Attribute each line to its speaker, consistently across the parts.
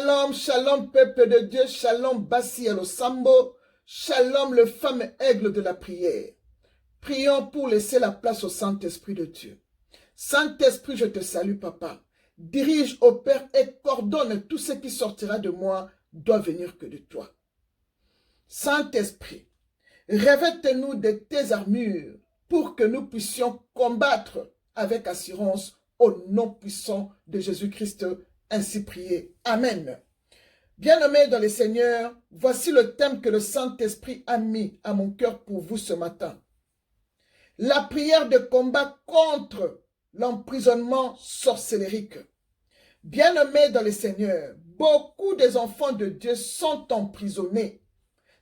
Speaker 1: Shalom, shalom, peuple de Dieu, shalom, Bassi Sambo, shalom, le fameux aigle de la prière. Prions pour laisser la place au Saint-Esprit de Dieu. Saint-Esprit, je te salue, Papa. Dirige, opère et coordonne tout ce qui sortira de moi doit venir que de toi. Saint-Esprit, revête-nous de tes armures pour que nous puissions combattre avec assurance au nom puissant de Jésus-Christ. Ainsi prier. Amen. Bien-aimés dans le Seigneur, voici le thème que le Saint-Esprit a mis à mon cœur pour vous ce matin. La prière de combat contre l'emprisonnement sorcellérique. Bien-aimés dans le Seigneur, beaucoup des enfants de Dieu sont emprisonnés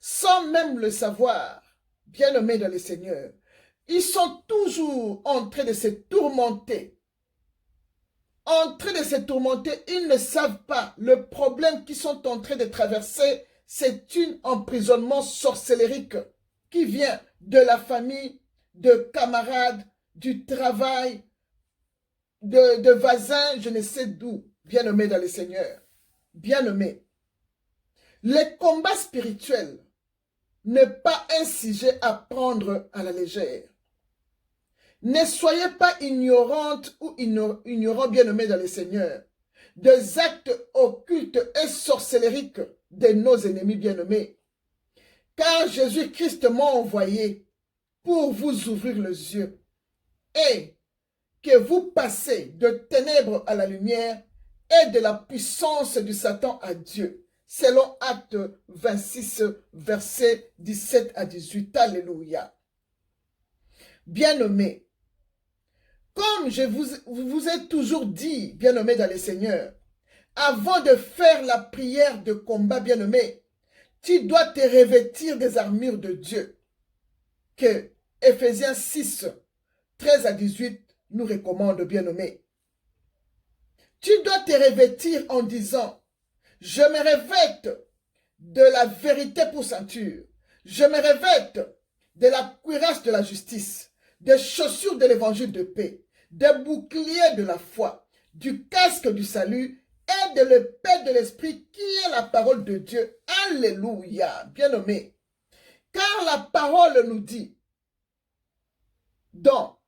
Speaker 1: sans même le savoir. Bien-aimés dans le Seigneur, ils sont toujours en train de se tourmenter. Ils ne savent pas le problème qu'ils sont en train de traverser, c'est un emprisonnement sorcellérique qui vient de la famille, de camarades, du travail, de voisins, je ne sais d'où, bien-aimés dans le Seigneur. Bien-aimés, les combats spirituels n'est pas un sujet à prendre à la légère. Ne soyez pas ignorantes ou ignorants bien-aimés dans le Seigneur des actes occultes et sorcellériques de nos ennemis bien-aimés. Car Jésus-Christ m'a envoyé pour vous ouvrir les yeux et que vous passez de ténèbres à la lumière et de la puissance du Satan à Dieu. Selon Acte 26, versets 17 à 18. Alléluia. Bien-aimés, comme je vous ai toujours dit, bien-aimés dans le Seigneur, avant de faire la prière de combat, bien-aimé, tu dois te revêtir des armures de Dieu, que Ephésiens 6, 13 à 18 nous recommande, bien-aimé. Tu dois te revêtir en disant, je me revête de la vérité pour ceinture, je me revête de la cuirasse de la justice, des chaussures de l'évangile de paix, des boucliers de la foi, du casque du salut et de l'épée de l'esprit qui est la parole de Dieu. Alléluia, bien-aimé. Car la parole nous dit dans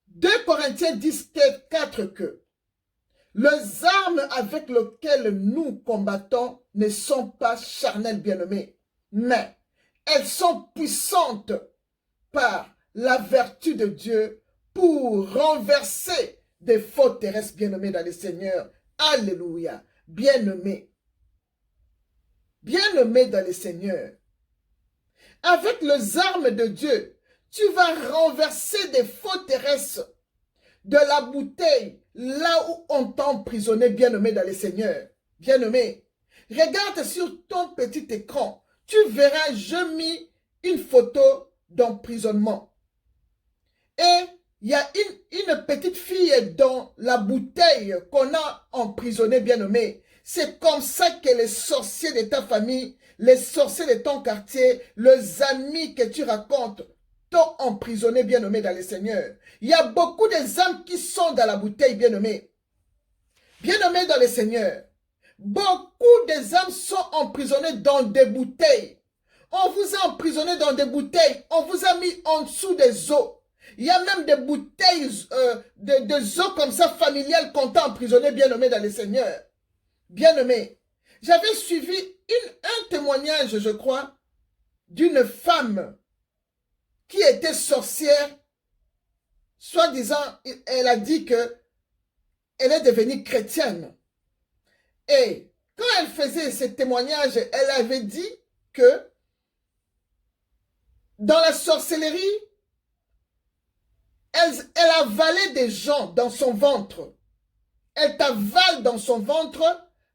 Speaker 1: 2 Corinthiens 10, 4 que les armes avec lesquelles nous combattons ne sont pas charnelles, bien-aimés, mais elles sont puissantes par la vertu de Dieu pour renverser des forteresses, bien-aimés dans le Seigneur. Alléluia. Bien-aimés. Bien-aimés dans le Seigneur. Avec les armes de Dieu, tu vas renverser des forteresses de la bouteille, là où on t'a emprisonné, bien-aimé dans le Seigneur. Bien-aimé, regarde sur ton petit écran. Tu verras, je mis une photo d'emprisonnement. Et il y a une petite fille dans la bouteille qu'on a emprisonnée, bien-aimée. C'est comme ça que les sorciers de ta famille, les sorciers de ton quartier, les amis que tu racontes, t'ont emprisonné, bien-aimé dans le Seigneur. Il y a beaucoup des âmes qui sont dans la bouteille, bien-aimé. Bien-aimé dans le Seigneur. Beaucoup des âmes sont emprisonnées dans des bouteilles. On vous a emprisonné dans des bouteilles. On vous a mis en dessous des eaux. Il y a même des bouteilles de eaux comme ça familiales qu'on t'a emprisonné, bien-aimé dans le Seigneur. Bien-aimé, j'avais suivi un témoignage, je crois, d'une femme qui était sorcière. Soi-disant, elle a dit que elle est devenue chrétienne. Et quand elle faisait ce témoignage, elle avait dit que dans la sorcellerie, elle avalait des gens dans son ventre. Elle t'avale dans son ventre.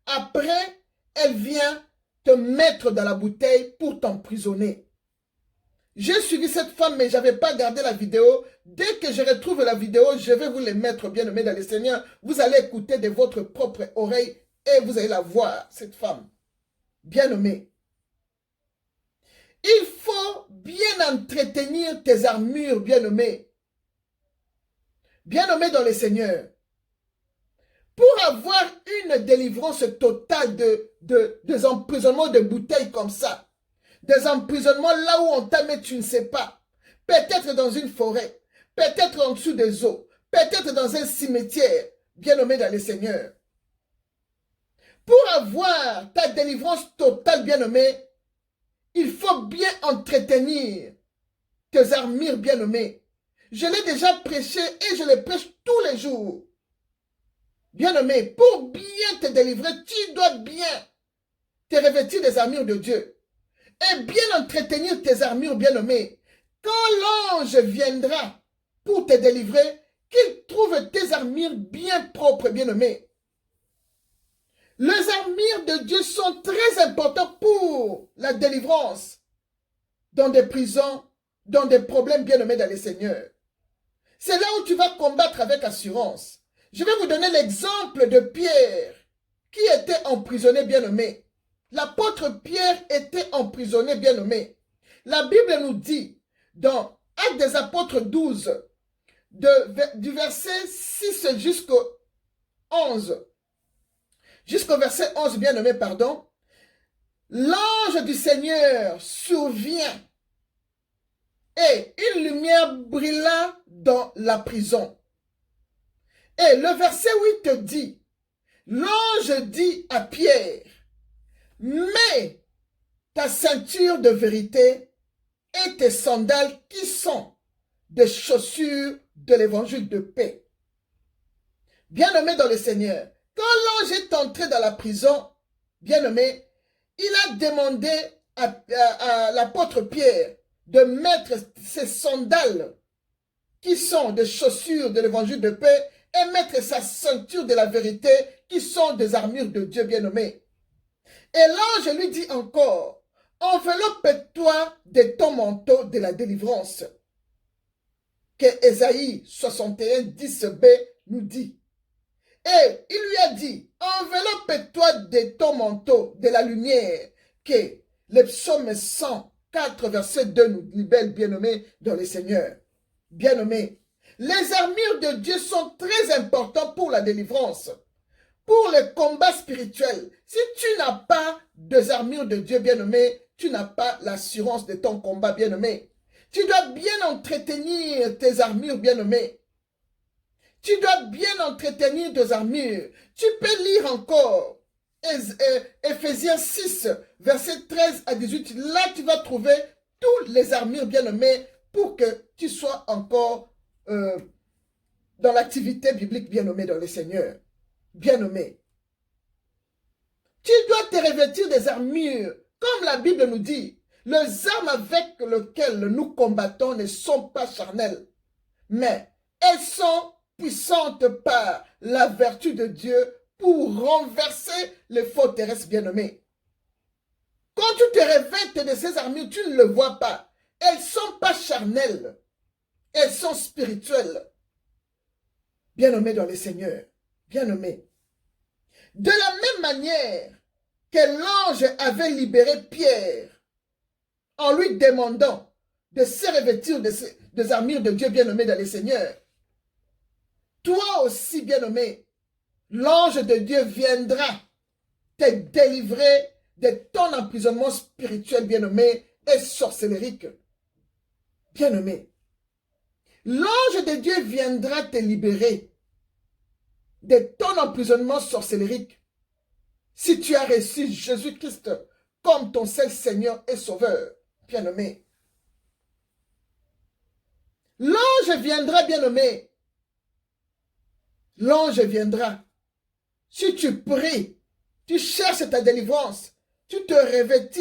Speaker 1: Après, elle vient te mettre dans la bouteille pour t'emprisonner. J'ai suivi cette femme, mais je n'avais pas gardé la vidéo. Dès que je retrouve la vidéo, je vais vous les mettre, bien-aimés dans le Seigneur. Vous allez écouter de votre propre oreille et vous allez la voir, cette femme. Bien-aimée. Il faut bien entretenir tes armures, bien-aimés. Bien-aimés dans le Seigneur. Pour avoir une délivrance totale des emprisonnements de bouteilles comme ça, des emprisonnements là où on t'a mis, tu ne sais pas, peut-être dans une forêt, peut-être en dessous des eaux, peut-être dans un cimetière, bien nommé dans les seigneurs. Pour avoir ta délivrance totale, bien nommé, il faut bien entretenir tes armures, bien nommées. Je l'ai déjà prêché et je le prêche tous les jours. Bien nommé, pour bien te délivrer, tu dois bien te revêtir des armures de Dieu et bien entretenir tes armures, bien nommées. Quand l'ange viendra pour te délivrer, qu'il trouve tes armures bien propres, bien nommées. Les armures de Dieu sont très importantes pour la délivrance dans des prisons, dans des problèmes, bien nommés dans les seigneurs. C'est là où tu vas combattre avec assurance. Je vais vous donner l'exemple de Pierre, qui était emprisonné, bien nommé. L'apôtre Pierre était emprisonné, bien nommé. La Bible nous dit, dans Actes des Apôtres 12, du verset 6 jusqu'au 11, jusqu'au verset 11, bien nommé, pardon, l'ange du Seigneur survient et une lumière brilla dans la prison. Et le verset 8 dit, l'ange dit à Pierre, mets ta ceinture de vérité et tes sandales qui sont des chaussures de l'évangile de paix. Bien-aimé dans le Seigneur, quand l'ange est entré dans la prison, bien-aimé, il a demandé à l'apôtre Pierre de mettre ses sandales qui sont des chaussures de l'évangile de paix et mettre sa ceinture de la vérité qui sont des armures de Dieu bien-aimé. Et l'ange lui dit encore, enveloppe-toi de ton manteau de la délivrance, que Ésaïe 61, 10b nous dit. Et il lui a dit, enveloppe-toi de ton manteau de la lumière, que le psaume 104, verset 2 nous libère, bien-aimé, dans le Seigneur. Bien-aimé, les armures de Dieu sont très importantes pour la délivrance, pour le combat spirituel. Si tu n'as pas des armures de Dieu, bien-aimé, tu n'as pas l'assurance de ton combat, bien-aimé. Tu dois bien entretenir tes armures, bien-aimé. Tu dois bien entretenir tes armures. Tu peux lire encore Éphésiens 6, verset 13 à 18. Là, tu vas trouver toutes les armures, bien-aimées, pour que tu sois encore dans l'activité biblique, bien-aimée dans le Seigneur. Bien-aimé. Tu dois te revêtir des armures, comme la Bible nous dit. Les armes avec lesquelles nous combattons ne sont pas charnelles, mais elles sont puissantes par la vertu de Dieu pour renverser les forteresses bien-aimées. Quand tu te revêtes de ces armures, tu ne le vois pas. Elles ne sont pas charnelles, elles sont spirituelles. Bien-aimés dans le Seigneur, bien-aimés. De la même manière que l'ange avait libéré Pierre en lui demandant de se revêtir des armures de Dieu bien-aimé dans le Seigneur, toi aussi, bien-aimé, l'ange de Dieu viendra te délivrer de ton emprisonnement spirituel, bien-aimé, et sorcellérique. Bien-aimé, l'ange de Dieu viendra te libérer de ton emprisonnement sorcellérique si tu as reçu Jésus-Christ comme ton seul Seigneur et Sauveur, bien-aimé. L'ange viendra, bien-aimé. L'ange viendra. Si tu pries, tu cherches ta délivrance, tu te revêtes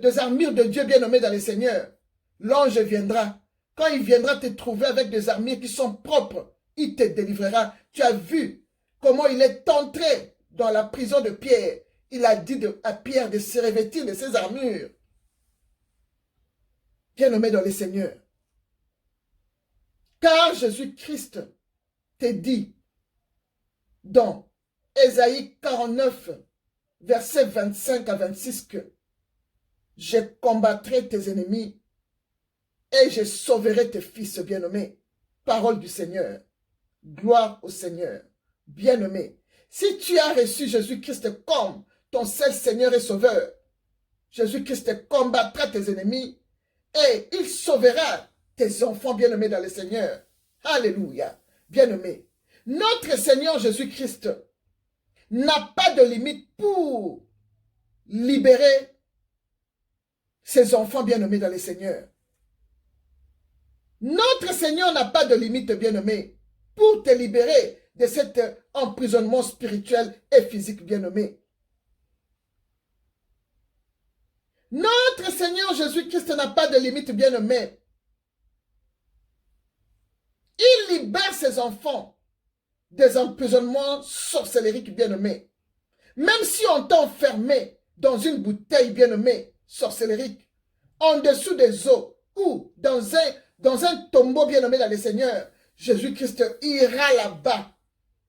Speaker 1: des armures de Dieu bien-aimé dans le Seigneur. L'ange viendra. Quand il viendra te trouver avec des armures qui sont propres, il te délivrera. Tu as vu comment il est entré dans la prison de Pierre. Il a dit à Pierre de se revêtir de ses armures. Bien-aimé dans le Seigneur. Car Jésus-Christ te dit dans Ésaïe 49, versets 25 à 26 que je combattrai tes ennemis et je sauverai tes fils bien-aimés. Parole du Seigneur. Gloire au Seigneur. bien-aimé, si tu as reçu Jésus-Christ comme ton seul Seigneur et Sauveur, Jésus-Christ combattra tes ennemis et il sauvera tes enfants bien-aimés dans le Seigneur. Alléluia. Bien-aimé, notre Seigneur Jésus-Christ n'a pas de limite pour libérer ses enfants bien-aimés dans le Seigneur. Notre Seigneur n'a pas de limite, bien-aimé, pour te libérer de cet emprisonnement spirituel et physique, bien-aimé. Notre Seigneur Jésus-Christ n'a pas de limite, bien-aimé. Il libère ses enfants des emprisonnements sorcellériques, bien-aimés. Même si on t'a enfermé dans une bouteille, bien-aimée, sorcellérique, en dessous des eaux, ou dans un tombeau, bien-aimé dans le Seigneur, Jésus-Christ ira là-bas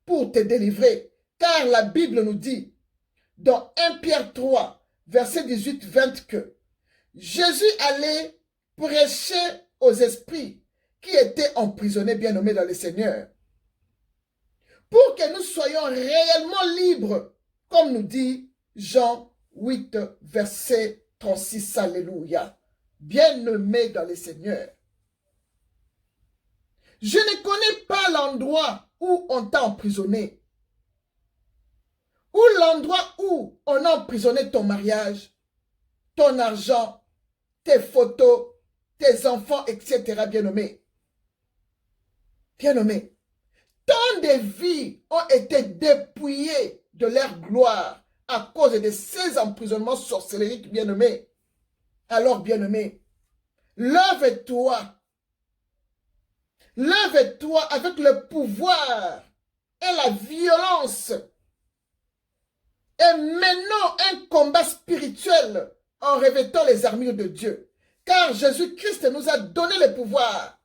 Speaker 1: pour te délivrer. Car la Bible nous dit, dans 1 Pierre 3, verset 18-20, que Jésus allait prêcher aux esprits qui étaient emprisonnés, bien-aimés dans le Seigneur, pour que nous soyons réellement libres, comme nous dit Jean 8, verset 36, alléluia. Bien-aimés dans le Seigneur. Je ne connais pas l'endroit où on t'a emprisonné, ou l'endroit où on a emprisonné ton mariage, ton argent, tes photos, tes enfants, etc. Bien-aimés. Bien-aimés. Tant de vies ont été dépouillées de leur gloire à cause de ces emprisonnements sorcellériques, bien-aimés. Alors, bien-aimés, lève-toi. Lève-toi avec le pouvoir et la violence. Et menons un combat spirituel en revêtant les armures de Dieu. Car Jésus-Christ nous a donné le pouvoir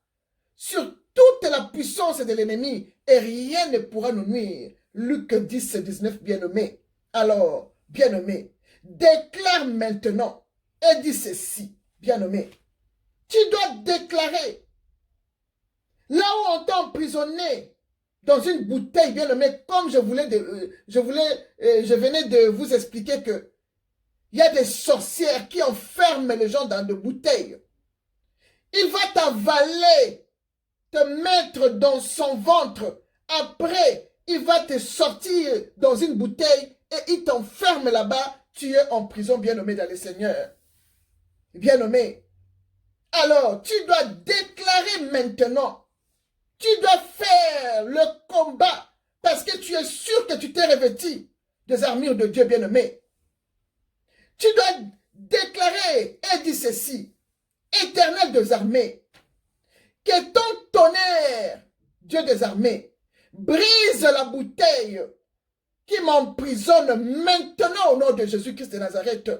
Speaker 1: sur toute la puissance de l'ennemi et rien ne pourra nous nuire. Luc 10, 19, bien-aimé. Alors, bien-aimé, déclare maintenant et dis ceci, bien-aimé. Tu dois déclarer, là où on t'a emprisonné dans une bouteille, bien-aimé, comme je venais de vous expliquer que il y a des sorcières qui enferment les gens dans des bouteilles. Il va t'avaler, te mettre dans son ventre. Après, il va te sortir dans une bouteille et il t'enferme là-bas. Tu es en prison, bien-aimé dans le Seigneur. Bien-aimé. Alors, tu dois déclarer maintenant. Tu dois faire le combat parce que tu es sûr que tu t'es revêtu des armures de Dieu, bien-aimé. Tu dois déclarer et dire ceci. Éternel des armées, que ton tonnerre, Dieu des armées, brise la bouteille qui m'emprisonne maintenant au nom de Jésus-Christ de Nazareth.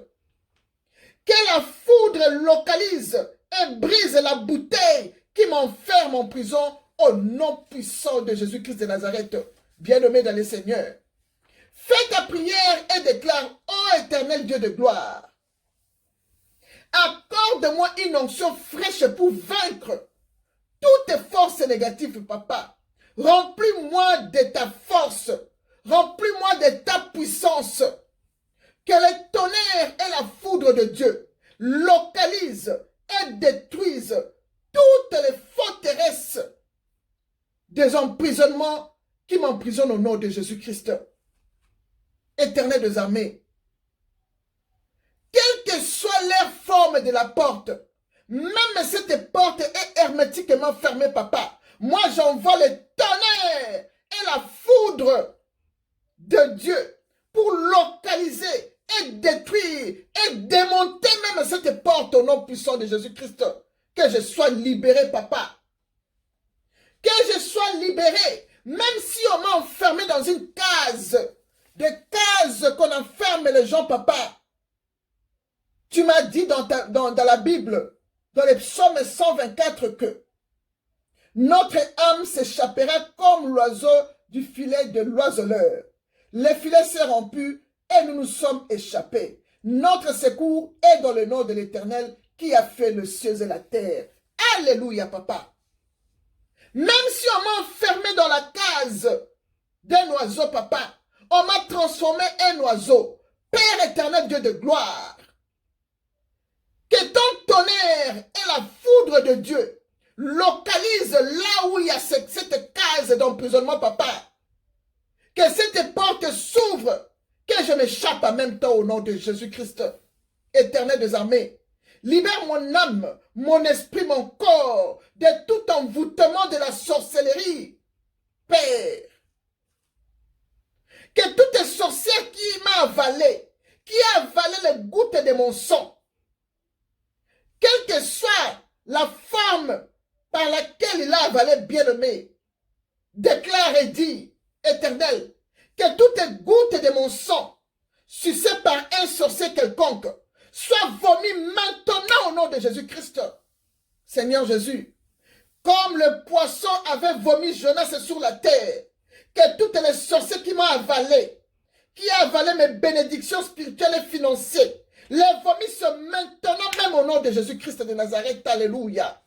Speaker 1: Que la foudre localise et brise la bouteille qui m'enferme en prison au nom puissant de Jésus-Christ de Nazareth. Bien-aimé dans le Seigneur. Fais ta prière et déclare, ô éternel Dieu de gloire, accorde-moi une onction fraîche pour vaincre toutes tes forces négatives, papa. Remplis-moi de ta force. Remplis-moi de ta puissance. Que le tonnerre et la foudre de Dieu localisent et détruisent toutes les forteresses des emprisonnements qui m'emprisonnent au nom de Jésus-Christ. Éternel des armées, quelle que soit la forme de la porte, même cette porte est hermétiquement fermée, papa. Moi, j'envoie le tonnerre et la foudre de Dieu pour localiser et détruire et démonter même cette porte au nom puissant de Jésus-Christ. Que je sois libéré, papa. Que je sois libéré, même si on m'a enfermé dans une case, des cases qu'on enferme les gens, papa. Tu m'as dit dans la Bible, dans les psaumes 124, que notre âme s'échappera comme l'oiseau du filet de l'oiseleur. Le filet s'est rompu et nous nous sommes échappés. Notre secours est dans le nom de l'Éternel qui a fait les cieux et la terre. Alléluia, papa. Même si on m'a enfermé dans la case d'un oiseau, papa. On m'a transformé en oiseau. Père éternel, Dieu de gloire. Que ton tonnerre et la foudre de Dieu localisent là où il y a cette case d'emprisonnement, papa. Que cette porte s'ouvre, que je m'échappe en même temps au nom de Jésus-Christ, éternel des armées. Libère mon âme, mon esprit, mon corps de tout envoûtement de la sorcellerie, Père. Que toute sorcière qui m'a avalé, qui a avalé les gouttes de mon sang, quelle que soit la forme par laquelle il a avalé, bien-aimé, déclare et dit, éternel, que toutes gouttes de mon sang, sucées par un sorcier quelconque, soient vomies maintenant au nom de Jésus-Christ. Seigneur Jésus, comme le poisson avait vomi Jonas sur la terre, que toutes les sorciers qui m'ont avalé, qui a avalé mes bénédictions spirituelles et financières, les vomissent maintenant même au nom de Jésus-Christ de Nazareth. Alléluia.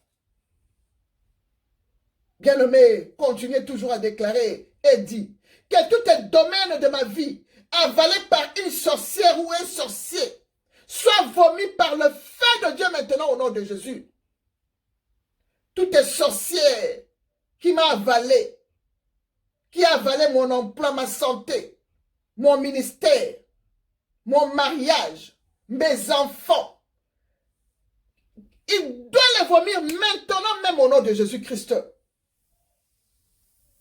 Speaker 1: Bien-aimé, continuez toujours à déclarer et dit que tout les domaines de ma vie avalés par une sorcière ou un sorcier soient vomis par le feu de Dieu maintenant au nom de Jésus. Toute sorcière qui m'a avalé, qui a avalé mon emploi, ma santé, mon ministère, mon mariage, mes enfants, il doit les vomir maintenant même au nom de Jésus-Christ.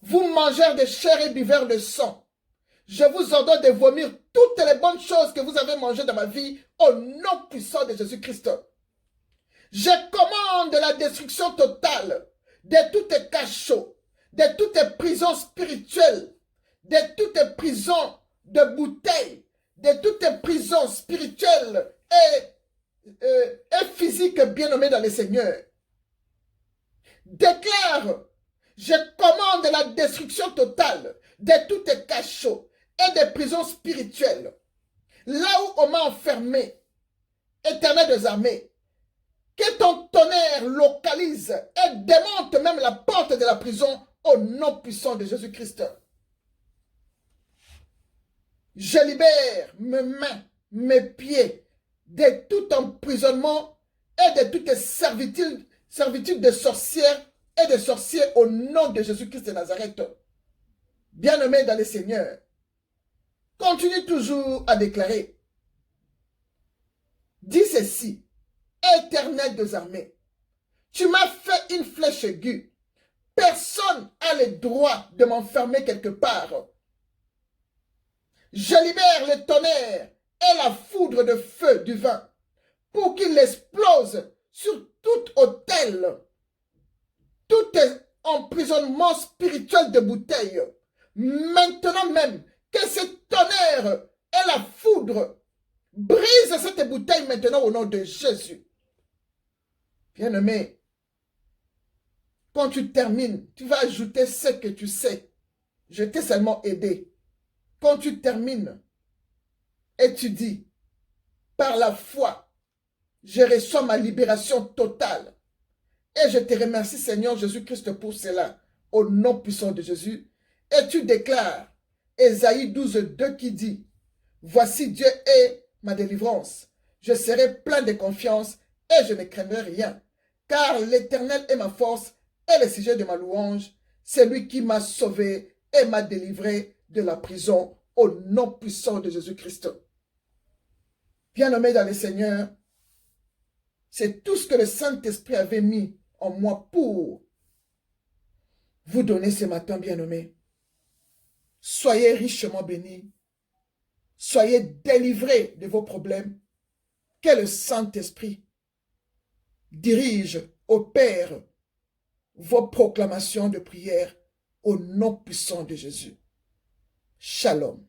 Speaker 1: Vous mangeurs de chair et buveurs de sang, je vous ordonne de vomir toutes les bonnes choses que vous avez mangées dans ma vie au nom puissant de Jésus-Christ. Je commande la destruction totale de toutes cachots, de toutes prisons spirituelles, de toutes prisons de bouteilles, de toutes prisons spirituelles et physiques bien nommées dans le Seigneur. Déclare, je commande la destruction totale de toutes cachots et des prisons spirituelles. Là où on m'a enfermé, éternel des armées, que ton tonnerre localise et démonte même la porte de la prison au nom puissant de Jésus-Christ. Je libère mes mains, mes pieds de tout emprisonnement et de toute servitude de sorcières et de sorciers au nom de Jésus-Christ de Nazareth. Bien-aimé dans le Seigneur, continue toujours à déclarer. Dis ceci, éternel des armées, tu m'as fait une flèche aiguë. Personne n'a le droit de m'enfermer quelque part. Je libère le tonnerre et la foudre de feu du vin pour qu'il explose sur tout autel, tout emprisonnement spirituel de bouteilles. Maintenant même, que ce tonnerre et la foudre brisent cette bouteille maintenant au nom de Jésus. Bien-aimé, quand tu termines, tu vas ajouter ce que tu sais. Je t'ai seulement aidé. Quand tu termines et tu dis, par la foi, je reçois ma libération totale. Et je te remercie, Seigneur Jésus-Christ, pour cela, au nom puissant de Jésus. Et tu déclares, Ésaïe 12, 2 qui dit, voici Dieu est ma délivrance. Je serai plein de confiance et je ne craindrai rien. Car l'Éternel est ma force et le sujet de ma louange. C'est lui qui m'a sauvé et m'a délivré de la prison au nom puissant de Jésus-Christ. Bien-aimé dans le Seigneur, c'est tout ce que le Saint-Esprit avait mis en moi pour vous donner ce matin, bien-aimé. Soyez richement bénis. Soyez délivrés de vos problèmes. Que le Saint-Esprit dirige, opère vos proclamations de prière au nom puissant de Jésus. Shalom.